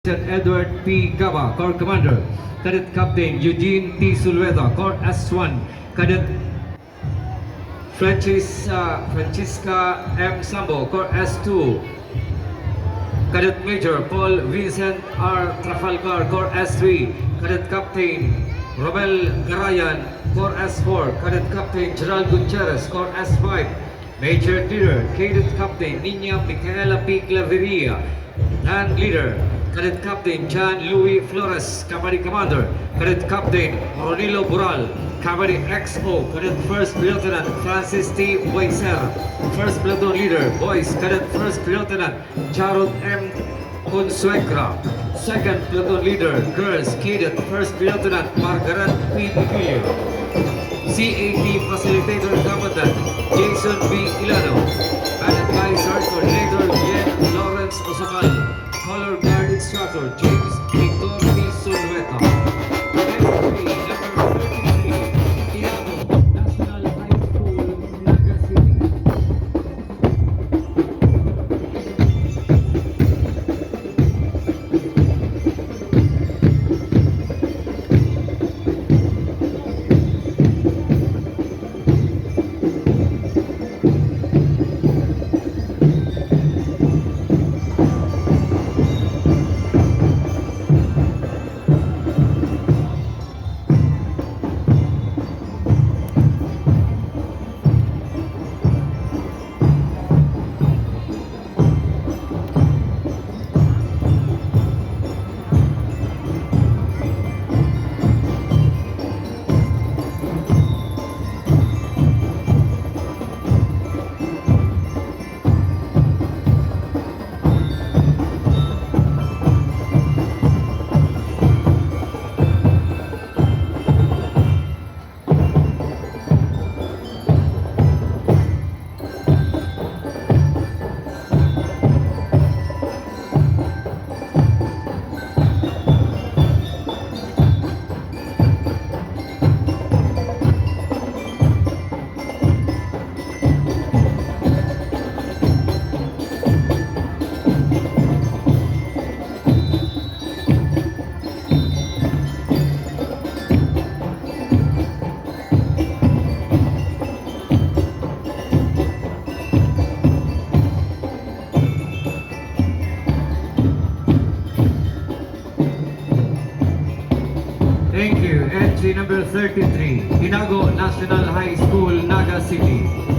Edward P. Gaba, Corps Commander. Cadet Captain Eugene T. Sulweta, Corps S1. Cadet Francisca M. Sambo, Corps S2. Cadet Major Paul Vincent R. Trafalgar, Corps S3. Cadet Captain Romel Garayan, Corps S4. Cadet Captain Gerald Gutierrez, Corps S5. Major Leader Cadet Captain Nina Micaela P. Claveria, Land Leader Cadet Captain John Louis Flores, Company Commander. Cadet Captain Ronilo Bural, Company XO. Cadet First Lieutenant Francis T. Weiser, First Platoon Leader Boys. Cadet First Lieutenant Charot M. Consuegra, Second Platoon Leader Girls. Cadet First Lieutenant Margaret P. Vigilio, CAT Facilitator Commandant Jason B. Ilano, and Advisor Coordinator Jen Lawrence Osakal. Color Guard Instructor James Victor P. Sulweta. Entry number 33, Tinago, National High School, Naga City. Thank you. Entry number 33, Tinago National High School, Naga City.